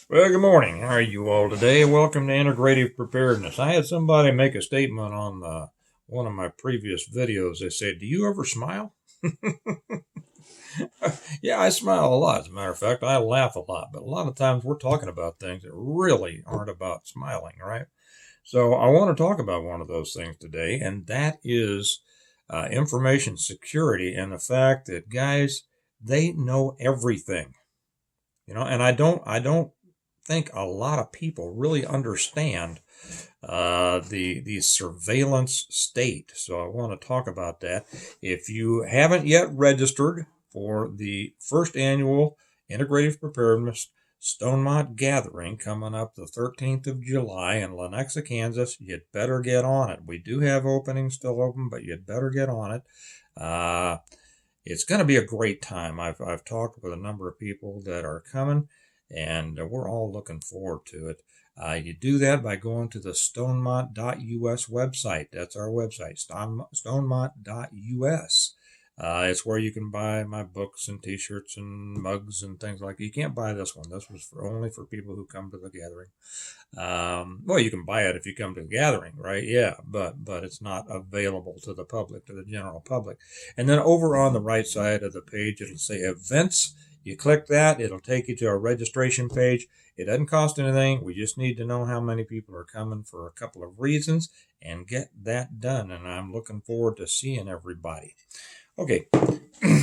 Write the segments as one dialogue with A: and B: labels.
A: Well, good morning. How are you all today? Welcome to Integrative Preparedness. I had somebody make a statement on one of my previous videos. They said, "Do you ever smile?" Yeah, I smile a lot. As a matter of fact, I laugh a lot. But a lot of times we're talking about things that really aren't about smiling, right? So I want to talk about one of those things today, and that is information security and the fact that guys, they know everything. And I don't think a lot of people really understand the surveillance state. So I want to talk about that. If you haven't yet registered for the first annual Integrative Preparedness Stonemont Gathering coming up the 13th of July in Lenexa, Kansas, you'd better get on it. We do have openings still open, but you'd better get on it. It's going to be a great time. I've talked with a number of people that are coming, and we're all looking forward to it. You do that by going to the stonemont.us website. That's our website, stonemont.us. It's where you can buy my books and T-shirts and mugs and things like that. You can't buy this one. This was only for people who come to the gathering. Well, you can buy it if you come to the gathering, right? Yeah, but it's not available to the public, to the general public. And then over on the right side of the page, it'll say events. You click that, it'll take you to our registration page. It doesn't cost anything. We just need to know how many people are coming for a couple of reasons and get that done. And I'm looking forward to seeing everybody. Okay,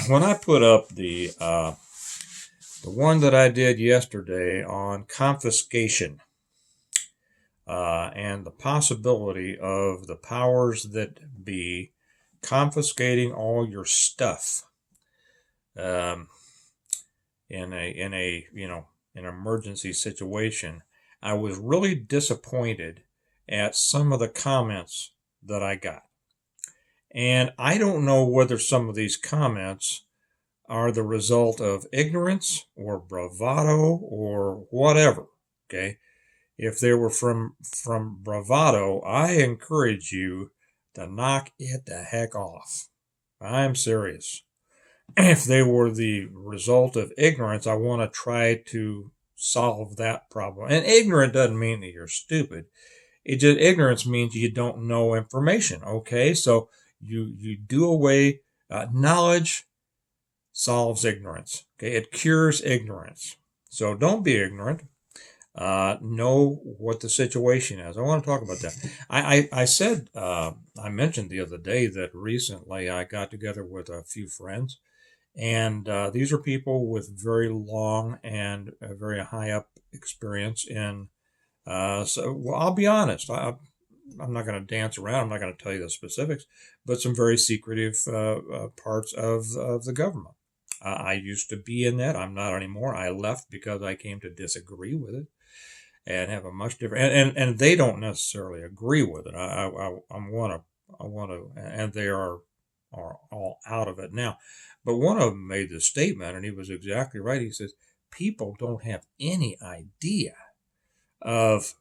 A: when I put up the one that I did yesterday on confiscation and the possibility of the powers that be confiscating all your stuff in an emergency situation, I was really disappointed at some of the comments that I got. And I don't know whether some of these comments are the result of ignorance or bravado or whatever. Okay. If they were from bravado, I encourage you to knock it the heck off. I'm serious. If they were the result of ignorance, I want to try to solve that problem. And ignorant doesn't mean that you're stupid. Ignorance means you don't know information. Okay, so you do away. Knowledge solves ignorance. Okay, it cures ignorance. So don't be ignorant. Know what the situation is. I want to talk about that. I said, I mentioned the other day that recently I got together with a few friends, and these are people with very long and very high up experience in. Well, I'll be honest. I'm not going to dance around. I'm not going to tell you the specifics, but some very secretive parts of the government. I used to be in that. I'm not anymore. I left because I came to disagree with it and have a much different. And they don't necessarily agree with it. I want to, and they are all out of it now. But one of them made this statement, and he was exactly right. He says people don't have any idea of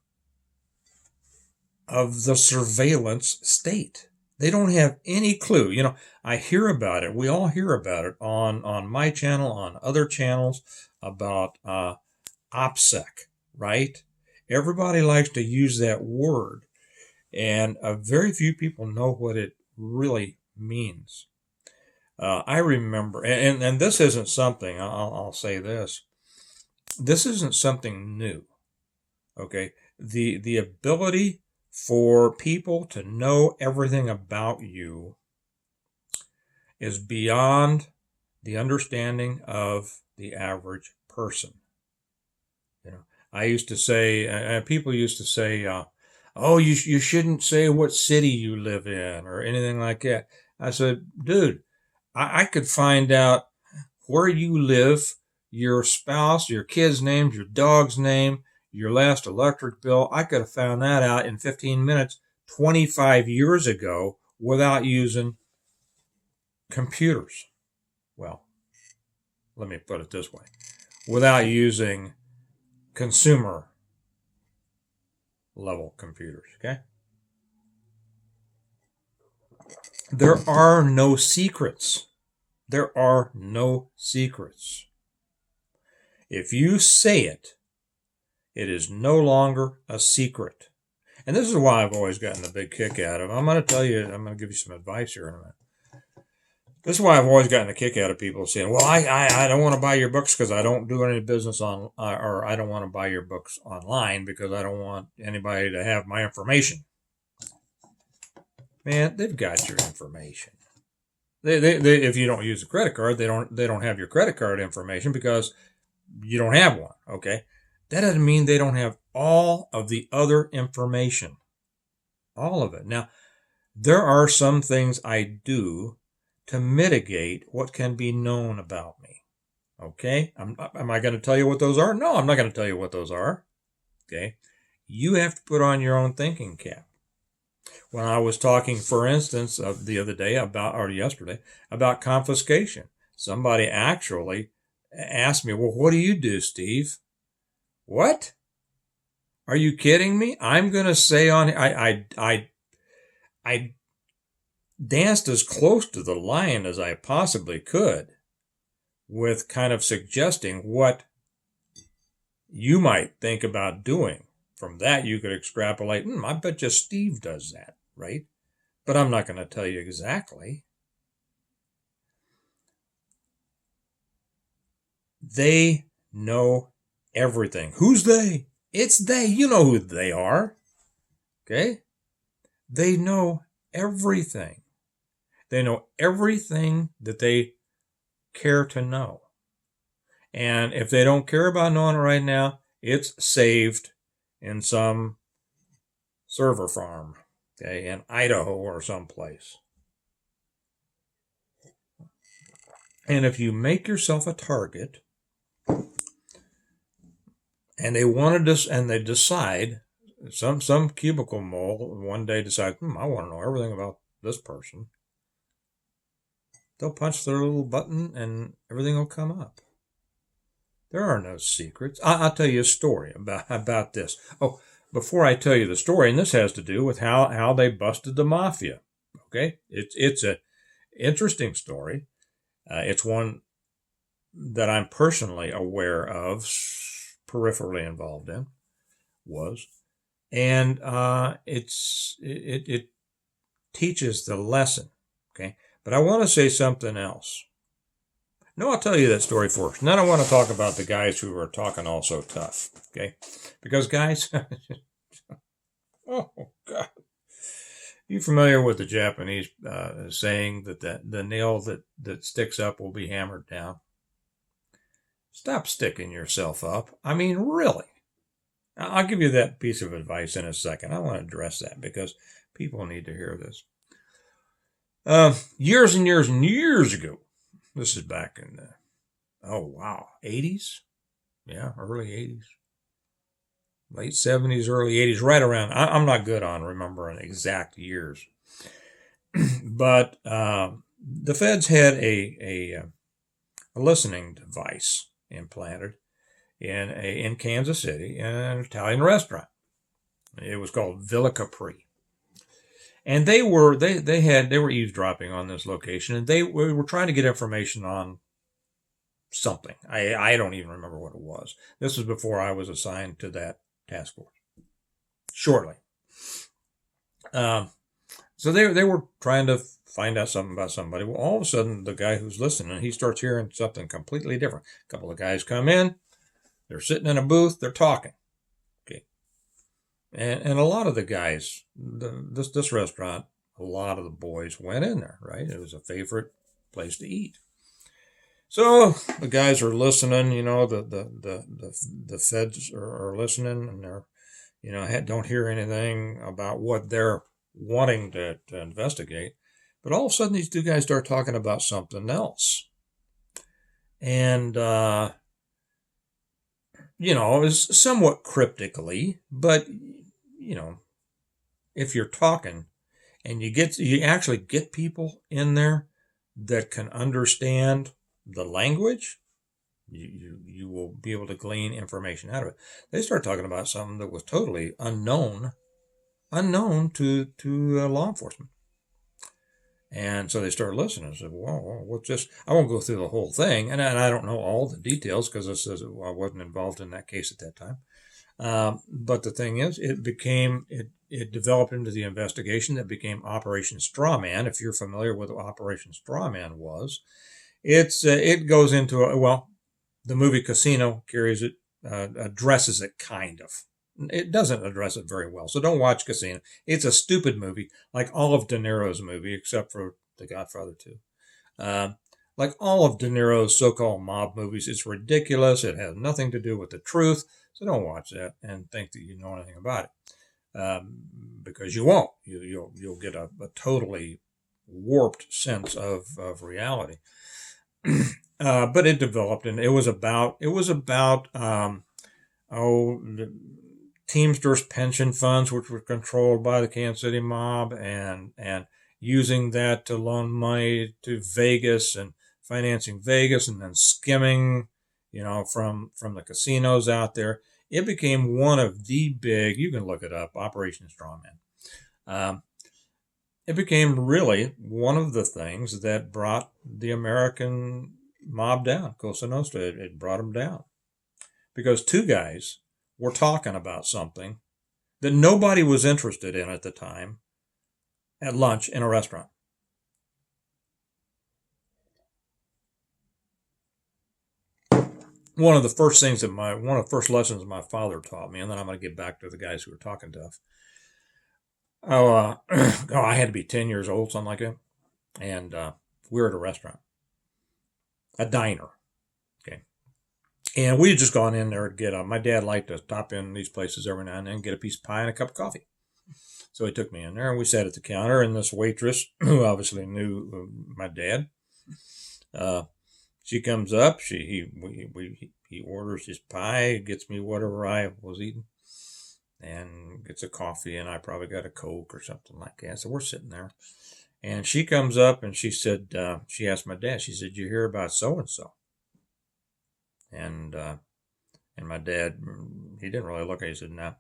A: the surveillance state. They don't have any clue. I hear about it. We all hear about it on my channel, on other channels about OPSEC, right? Everybody likes to use that word, and very few people know what it really means. I remember, and this isn't something, I'll say this. This isn't something new, okay? The ability for people to know everything about you is beyond the understanding of the average person. I used to say, people used to say, oh, you shouldn't say what city you live in or anything like that. I said, dude, I could find out where you live, your spouse, your kid's name, your dog's name, your last electric bill. I could have found that out in 15 minutes 25 years ago without using computers. Well, let me put it this way. Without using consumer level computers, okay? There are no secrets. There are no secrets. If you say it, It is no longer a secret. And this is why I've always gotten a big kick out of it. I'm going to give you some advice here in a minute. This is why I've always gotten a kick out of people saying, well, I don't want to buy your books because I don't do any business on, or I don't want to buy your books online because I don't want anybody to have my information. Man, they've got your information. They if you don't use a credit card, they don't have your credit card information because you don't have one. Okay. That doesn't mean they don't have all of the other information. All of it. Now, there are some things I do to mitigate what can be known about me. Okay? Am I going to tell you what those are? No, I'm not going to tell you what those are. Okay? You have to put on your own thinking cap. When I was talking, for instance, the other day or yesterday, about confiscation, somebody actually asked me, well, what do you do, Steve? What? Are you kidding me? I'm going to say I danced as close to the line as I possibly could with kind of suggesting what you might think about doing. From that, you could extrapolate, I bet you Steve does that, right? But I'm not going to tell you exactly. They know everything. Who's they? It's they. You know who they are. Okay? They know everything. They know everything that they care to know. And if they don't care about knowing it right now, it's saved in some server farm, okay, in Idaho or someplace. And if you make yourself a target, and they decide, some cubicle mole one day decides, I want to know everything about this person. They'll punch their little button and everything will come up. There are no secrets. I'll tell you a story about this. Oh, before I tell you the story, and this has to do with how they busted the mafia. Okay, it's a interesting story. It's one that I'm personally aware of, peripherally involved in, and it teaches the lesson. Okay, but I want to say something else. No, I'll tell you that story first. And then I want to talk about the guys who are talking all so tough. Okay, because guys, oh God, you familiar with the Japanese saying that the nail that sticks up will be hammered down? Stop sticking yourself up. I mean, really. I'll give you that piece of advice in a second. I want to address that because people need to hear this. Years and years and years ago, this is back in the, 80s? Yeah, early 80s. Late 70s, early 80s, right around. I'm not good on remembering exact years. But the feds had a listening device implanted in Kansas City in an Italian restaurant. It was called Villa Capri. And they were eavesdropping on this location, and we were trying to get information on something. I don't even remember what it was. This was before I was assigned to that task force. Shortly. So they were trying to find out something about somebody. Well, all of a sudden, the guy who's listening, he starts hearing something completely different. A couple of guys come in. They're sitting in a booth. They're talking. Okay. And a lot of the guys, this restaurant, a lot of the boys went in there, right? It was a favorite place to eat. So the guys are listening, the feds are listening, and they're, don't hear anything about what they're wanting to investigate. But all of a sudden, these two guys start talking about something else. And, it was somewhat cryptically, but, if you're talking and you actually get people in there that can understand the language, you will be able to glean information out of it. They start talking about something that was totally unknown to law enforcement. And so they started listening and said, well, what's this? I won't go through the whole thing. And I don't know all the details because I wasn't involved in that case at that time. But the thing is, it developed into the investigation that became Operation Strawman. If you're familiar with what Operation Strawman was, it goes into the movie Casino carries it, addresses it kind of. It doesn't address it very well, so don't watch Casino. It's a stupid movie, like all of De Niro's movie, except for The Godfather 2. Like all of De Niro's so-called mob movies, it's ridiculous. It has nothing to do with the truth, so don't watch that and think that you know anything about it, because you won't. You'll get a totally warped sense of reality. But it developed, and it was about the Teamsters pension funds, which were controlled by the Kansas City mob, and using that to loan money to Vegas and financing Vegas, and then skimming, from the casinos out there. It became one of the big. You can look it up, Operation Strawman. It became really one of the things that brought the American mob down. Cosa Nostra, it brought them down. Because two guys were talking about something that nobody was interested in at the time at lunch in a restaurant. One of the first lessons my father taught me, and then I'm going to get back to the guys who were talking tough. I had to be 10 years old, something like that. And we were at a restaurant, a diner. Okay. And we had just gone in there to get my dad liked to stop in these places every now and then, get a piece of pie and a cup of coffee. So he took me in there, and we sat at the counter, and this waitress, who obviously knew my dad, she comes up, he orders his pie, gets me whatever I was eating, and gets a coffee, and I probably got a Coke or something like that. So we're sitting there, and she comes up, and she said, she asked my dad, she said, "You hear about so-and-so?" And my dad, he didn't really look at it, he said, "No."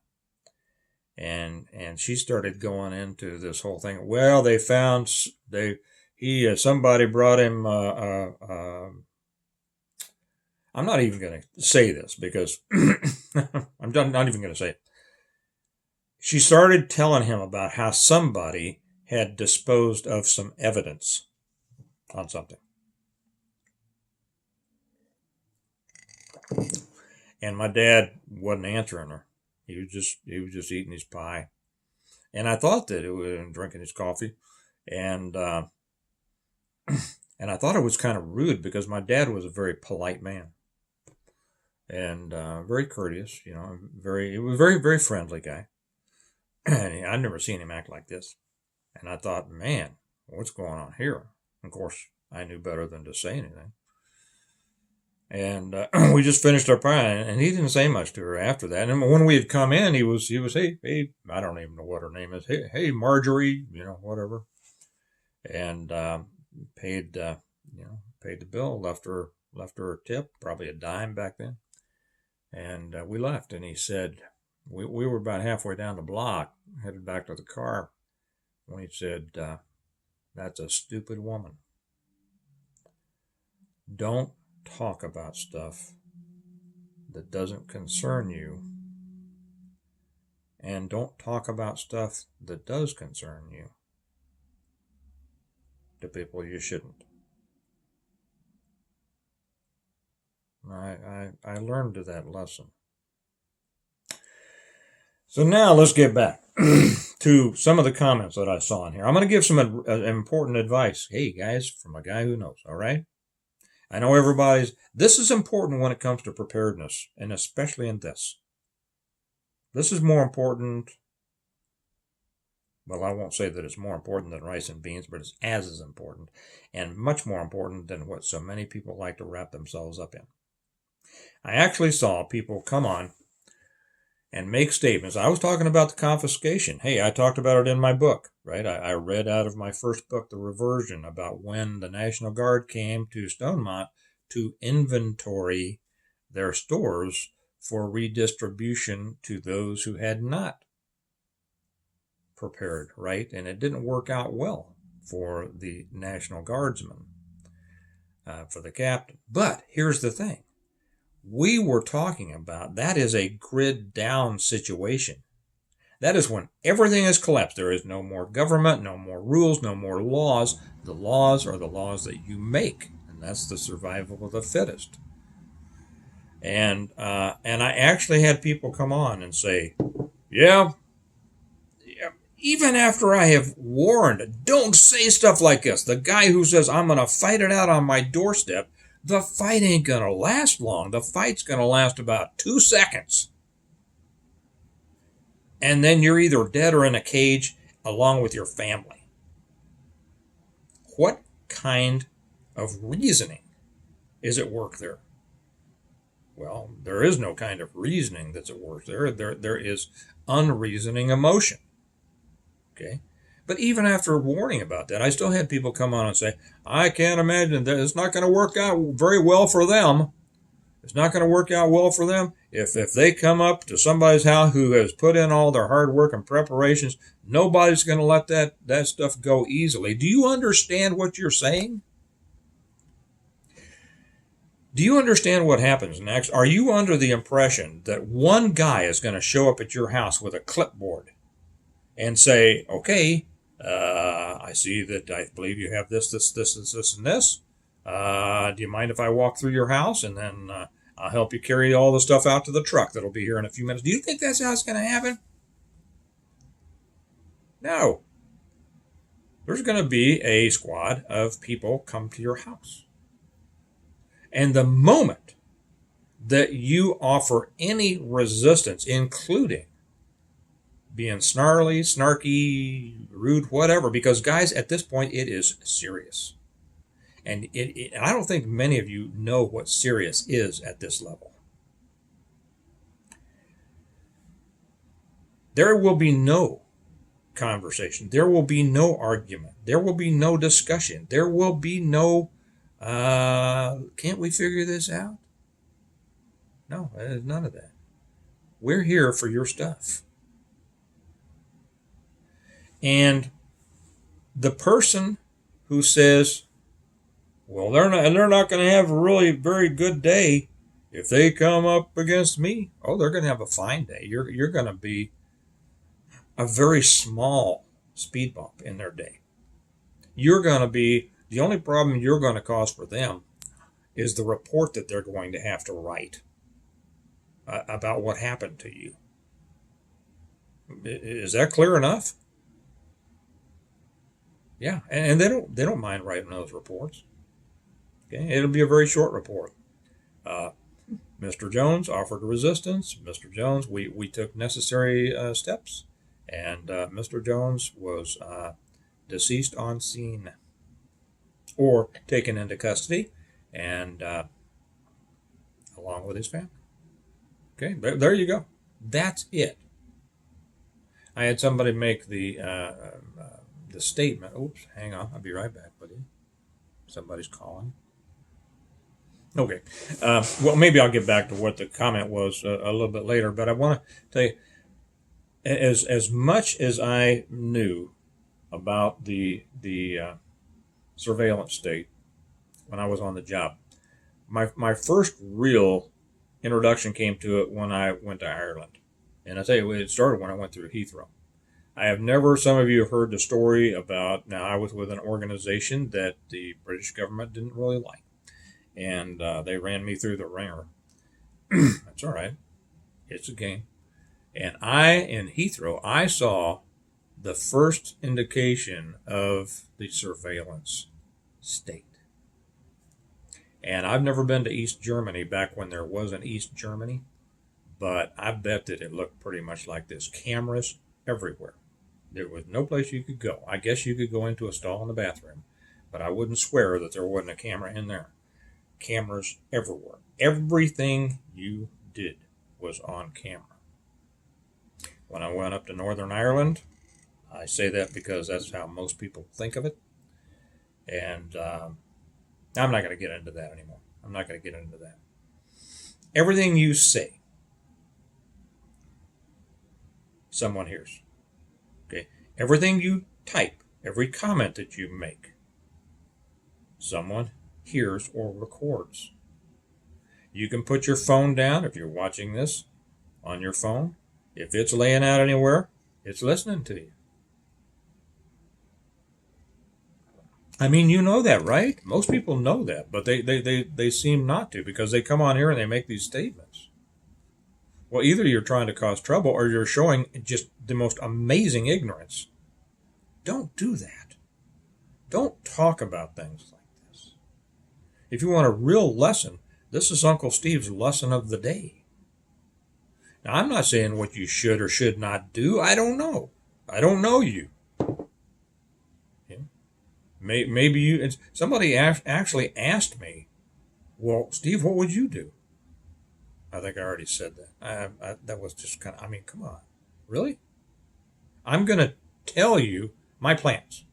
A: And she started going into this whole thing. Well, they found, somebody brought him, I'm not even going to say this because I'm not even going to say it. She started telling him about how somebody had disposed of some evidence on something. And my dad wasn't answering her. He was just eating his pie. And I thought that it was drinking his coffee. And I thought it was kind of rude because my dad was a very polite man. And very courteous, he was a very, very friendly guy. And I'd never seen him act like this. And I thought, man, what's going on here? Of course, I knew better than to say anything. And we just finished our pie, and he didn't say much to her after that. And when we had come in, he was, hey, I don't even know what her name is. Hey, Marjorie, whatever. And paid the bill, left her a tip, probably a dime back then. And we left, and he said, we were about halfway down the block, headed back to the car, when he said, "That's a stupid woman. Don't talk about stuff that doesn't concern you, and don't talk about stuff that does concern you to people you shouldn't." I learned that lesson. So now let's get back to some of the comments that I saw in here. I'm going to give some important advice. Hey, guys, from a guy who knows, all right? I know this is important when it comes to preparedness, and especially in this. This is more important. Well, I won't say that it's more important than rice and beans, but it's as important and much more important than what so many people like to wrap themselves up in. I actually saw people come on and make statements. I was talking about the confiscation. Hey, I talked about it in my book, right? I read out of my first book, The Reversion, about when the National Guard came to Stonemont to inventory their stores for redistribution to those who had not prepared, right? And it didn't work out well for the National Guardsmen, for the captain. But here's the thing. we were talking about, that is a grid down situation. That is when everything is collapsed. There is no more government, no more rules, no more laws. The laws are the laws that you make, and that's the survival of the fittest. And I actually had people come on and say, yeah, even after I have warned, don't say stuff like this. The guy who says, I'm going to fight it out on my doorstep, the fight ain't going to last long. The fight's going to last about 2 seconds. And then you're either dead or in a cage along with your family. What kind of reasoning is at work there? Well, there is no kind of reasoning that's at work there. There is unreasoning emotion. Okay? But even after warning about that, I still had people come on and say, I can't imagine that it's not going to work out very well for them. It's not going to work out well for them. If they come up to somebody's house who has put in all their hard work and preparations, nobody's going to let that stuff go easily. Do you understand what you're saying? Do you understand what happens next? Are you under the impression that one guy is going to show up at your house with a clipboard and say, okay, I see that I believe you have this, and this. Do you mind if I walk through your house and then I'll help you carry all the stuff out to the truck that'll be here in a few minutes? Do you think that's how it's going to happen? No. There's going to be a squad of people come to your house. And the moment that you offer any resistance, including being snarly, snarky, rude, whatever, because guys, at this point, it is serious. And I don't think many of you know what serious is at this level. There will be no conversation. There will be no argument. There will be no discussion. There will be no, can't we figure this out? No, there's none of that. We're here for your stuff. And the person who says, well, they're not going to have a really very good day if they come up against me. Oh, they're going to have a fine day. You're going to be a very small speed bump in their day. You're going to be, the only problem you're going to cause for them is the report that they're going to have to write about what happened to you. Is that clear enough? Yeah, and they don't mind writing those reports. Okay, it'll be a very short report. Mr. Jones offered resistance. Mr. Jones, we took necessary steps, and Mr. Jones was deceased on scene or taken into custody, and along with his family. Okay, there you go. That's it. I had somebody make the statement. Oops, hang on. I'll be right back, buddy. Somebody's calling. Okay. Well, maybe I'll get back to what the comment was a little bit later, but I want to tell you, as much as I knew about the surveillance state when I was on the job, my first real introduction came to it when I went to Ireland. And I tell you, it started when I went through Heathrow. I have never, some of you have heard the story about, now I was with an organization that the British government didn't really like. And they ran me through the ringer. That's all right. It's a game. And in Heathrow, I saw the first indication of the surveillance state. And I've never been to East Germany back when there was an East Germany, but I bet that it looked pretty much like this. Cameras everywhere. There was no place you could go. I guess you could go into a stall in the bathroom, but I wouldn't swear that there wasn't a camera in there. Cameras everywhere. Everything you did was on camera. When I went up to Northern Ireland, I say that because that's how most people think of it. And I'm not going to get into that anymore. I'm not going to get into that. Everything you say, someone hears. Okay? Everything you type, every comment that you make, someone hears or records. You can put your phone down if you're watching this on your phone. If it's laying out anywhere, it's listening to you. I mean, you know that, right? Most people know that, but they seem not to because they come on here and they make these statements. Well, either you're trying to cause trouble or you're showing just the most amazing ignorance. Don't do that. Don't talk about things like this. If you want a real lesson, this is Uncle Steve's lesson of the day. Now, I'm not saying what you should or should not do. I don't know. I don't know you. Maybe you. Somebody actually asked me, "Well, Steve, what would you do?" I think I already said that. That was just kind of. I mean, come on, really? I'm going to tell you my plans.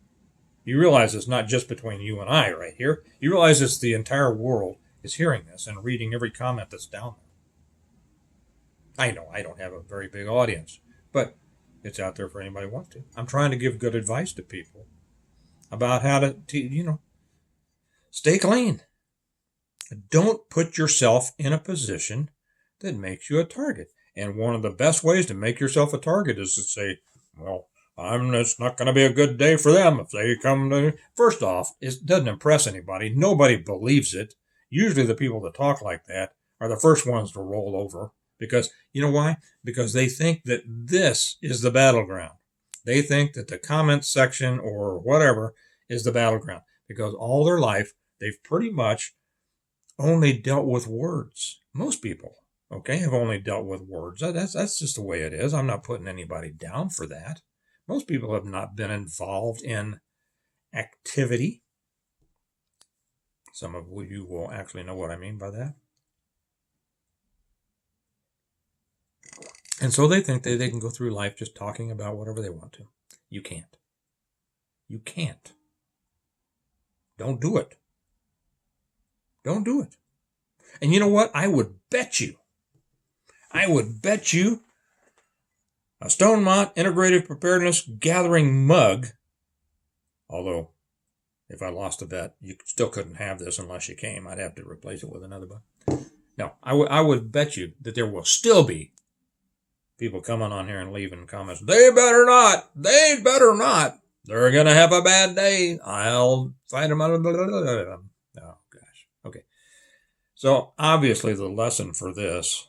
A: You realize it's not just between you and I right here. You realize it's the entire world is hearing this and reading every comment that's down there. I know I don't have a very big audience, but it's out there for anybody who wants to. I'm trying to give good advice to people about how to stay clean. Don't put yourself in a position that makes you a target. And one of the best ways to make yourself a target is to say, well, it's not going to be a good day for them if they come to. First off, it doesn't impress anybody. Nobody believes it. Usually the people that talk like that are the first ones to roll over. Because, you know why? Because they think that this is the battleground. They think that the comment section or whatever is the battleground. Because all their life, they've pretty much only dealt with words. Most people, okay, have only dealt with words. That's just the way it is. I'm not putting anybody down for that. Most people have not been involved in activity. Some of you will actually know what I mean by that. And so they think they can go through life just talking about whatever they want to. You can't. You can't. Don't do it. Don't do it. And you know what? I would bet you a Stonemont Integrative Preparedness Gathering mug, although if I lost a bet, you still couldn't have this unless you came. I'd have to replace it with another mug. No, I would bet you that there will still be people coming on here and leaving comments. They better not. They better not. They're going to have a bad day. I'll fight them out of the... Oh, gosh. Okay. So obviously the lesson from this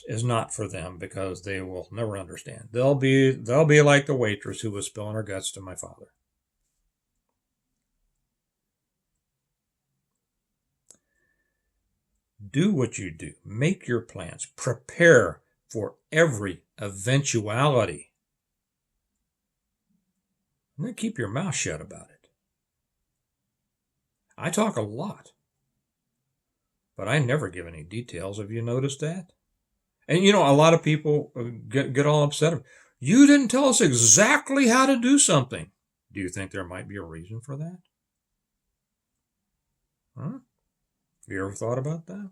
A: is not for them because they will never understand. They'll be like the waitress who was spilling her guts to my father. Do what you do. Make your plans. Prepare for every eventuality. And then keep your mouth shut about it. I talk a lot, but I never give any details. Have you noticed that? And a lot of people get all upset. You didn't tell us exactly how to do something. Do you think there might be a reason for that? Huh? Have you ever thought about that?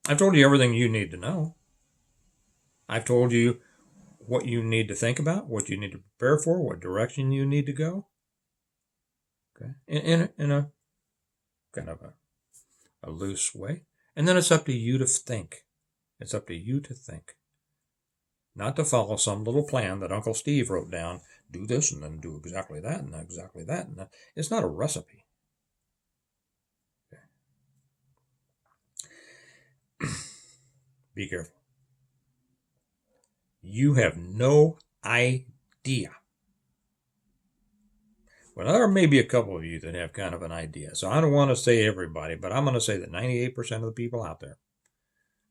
A: I've told you everything you need to know. I've told you what you need to think about, what you need to prepare for, what direction you need to go. Okay, in a kind of a loose way. And then it's up to you to think. It's up to you to think. Not to follow some little plan that Uncle Steve wrote down. Do this and then do exactly that and exactly that. And that. It's not a recipe. Okay. Be careful. You have no idea. Well, there may be a couple of you that have kind of an idea. So I don't want to say everybody, but I'm going to say that 98% of the people out there.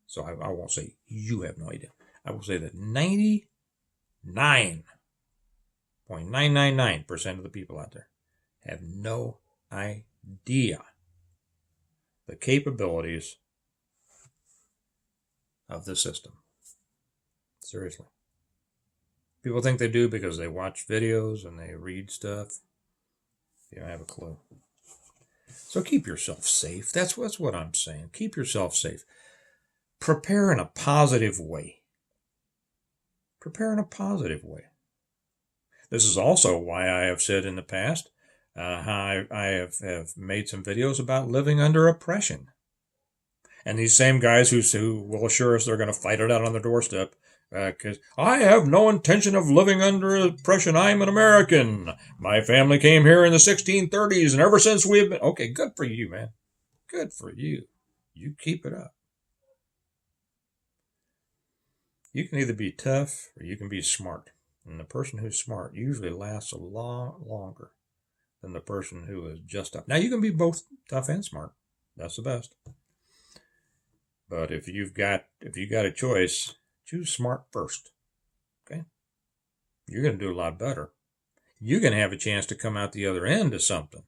A: So I won't say you have no idea. I will say that 99.999% of the people out there have no idea the capabilities of the system. Seriously. People think they do because they watch videos and they read stuff. You don't have a clue. So keep yourself safe. That's what I'm saying. Keep yourself safe. Prepare in a positive way. Prepare in a positive way. This is also why I have said in the past, I have made some videos about living under oppression. And these same guys who will assure us they're going to fight it out on the doorstep, because I have no intention of living under oppression. I'm an American. My family came here in the 1630s, and ever since we've been. Okay, good for you, man. Good for you. You keep it up. You can either be tough or you can be smart. And the person who's smart usually lasts a lot longer than the person who is just up. Now, you can be both tough and smart. That's the best. But if you got a choice, choose smart first. Okay? You're going to do a lot better. You're going to have a chance to come out the other end of something.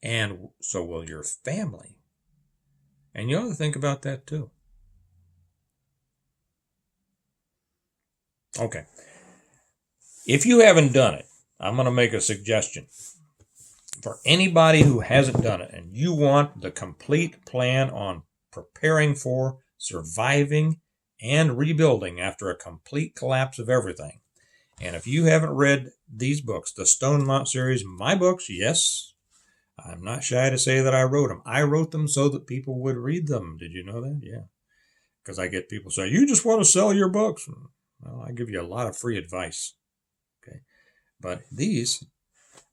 A: And so will your family. And you ought to think about that too. Okay. If you haven't done it, I'm going to make a suggestion. For anybody who hasn't done it and you want the complete plan on preparing for, surviving, and rebuilding after a complete collapse of everything, and if you haven't read these books, the Stonemont series, my books, yes, I'm not shy to say that I wrote them. I wrote them so that people would read them. Did you know that? Yeah. Because I get people say, you just want to sell your books. Well, I give you a lot of free advice. Okay. But these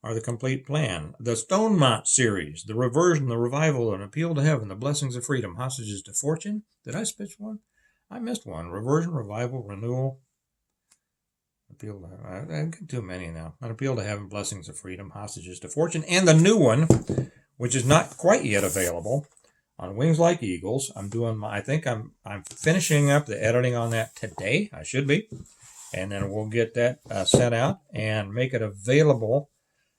A: are the complete plan. The Stonemont series, the reversion, the revival, an appeal to heaven, the blessings of freedom, hostages to fortune. Did I spitch one? I missed one. Reversion, revival, renewal, appeal to heaven. I get too many now. An appeal to heaven, blessings of freedom, hostages to fortune, and the new one, which is not quite yet available, on Wings Like Eagles. I think I'm finishing up the editing on that today. I should be. And then we'll get that sent out and make it available.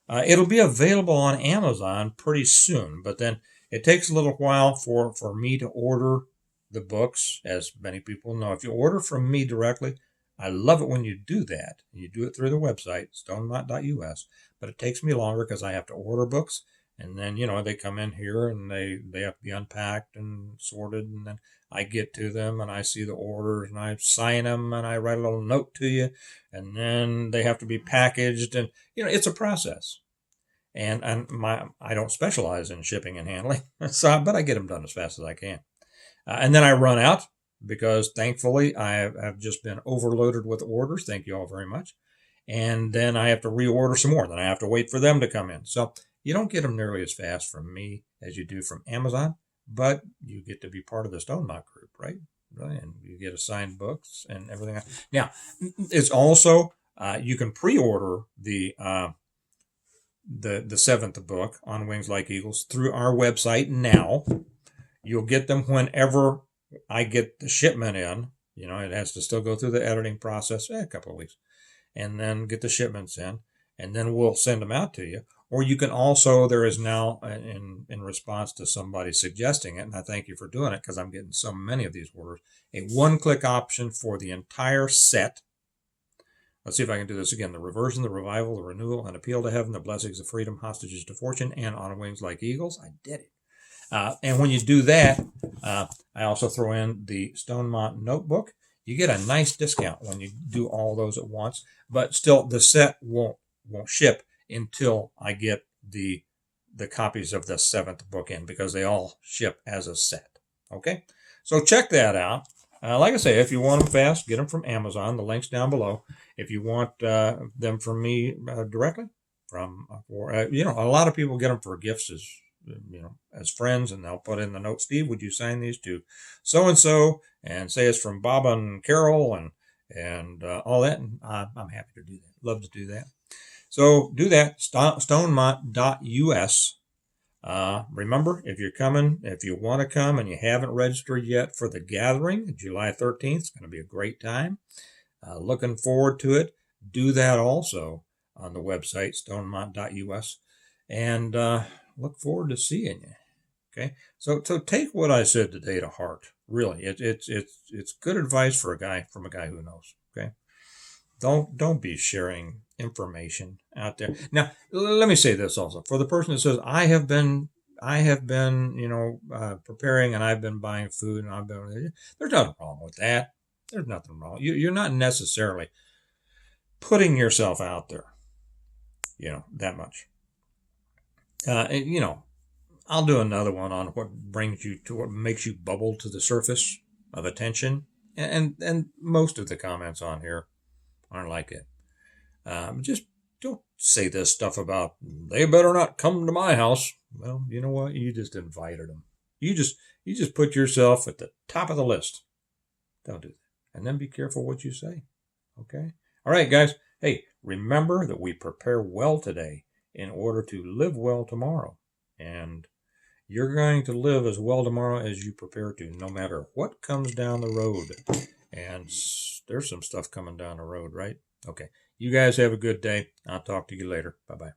A: It'll be available on Amazon pretty soon, but then it takes a little while for me to order the books, as many people know. If you order from me directly, I love it when you do that. You do it through the website, stonemont.us, but it takes me longer because I have to order books, and then, they come in here and they have to be unpacked and sorted, and then I get to them and I see the orders and I sign them and I write a little note to you, and then they have to be packaged, and it's a process. And I don't specialize in shipping and handling, but I get them done as fast as I can. And then I run out because thankfully I've just been overloaded with orders. Thank you all very much. And then I have to reorder some more. Then I have to wait for them to come in. So you don't get them nearly as fast from me as you do from Amazon, but you get to be part of the Stonemont group, right? And you get assigned books and everything. Now, it's also, you can pre-order the seventh book, On Wings Like Eagles, through our website now. You'll get them whenever I get the shipment in. It has to still go through the editing process, a couple of weeks, and then get the shipments in, and then we'll send them out to you. Or you can also, there is now, in response to somebody suggesting it, and I thank you for doing it because I'm getting so many of these orders, a one-click option for the entire set. Let's see if I can do this again. The reversion, the revival, the renewal, an appeal to heaven, the blessings of freedom, hostages to fortune, and On Wings Like Eagles. I did it. And when you do that, I also throw in the Stonemont notebook. You get a nice discount when you do all those at once. But still, the set won't ship until I get the copies of the seventh book in, because they all ship as a set. Okay? So check that out. Like I say, if you want them fast, get them from Amazon. The link's down below. If you want them from me directly, a lot of people get them for gifts as friends, and they'll put in the note, Steve, would you sign these to so-and-so and say it's from Bob and Carol and all that. And I'm happy to do that. Love to do that. So do that, stonemont.us. Remember, if you want to come and you haven't registered yet for the gathering, July 13th, it's going to be a great time. Looking forward to it. Do that also on the website, stonemont.us, and look forward to seeing you. Okay, so take what I said today to heart. Really, it's good advice from a guy who knows. Okay, don't be sharing information out there. Now, let me say this also for the person that says I have been preparing, and I've been buying food, and there's nothing wrong with that. There's nothing wrong. You're not necessarily putting yourself out there. that much. I'll do another one on what makes you bubble to the surface of attention, and most of the comments on here aren't like it. Just don't say this stuff about they better not come to my house. Well, you know what? You just invited them. You just put yourself at the top of the list. Don't do that. And then be careful what you say. Okay? All right, guys. Hey, remember that we prepare well today in order to live well tomorrow. And you're going to live as well tomorrow as you prepare to, no matter what comes down the road. And there's some stuff coming down the road, right? Okay. You guys have a good day. I'll talk to you later. Bye-bye.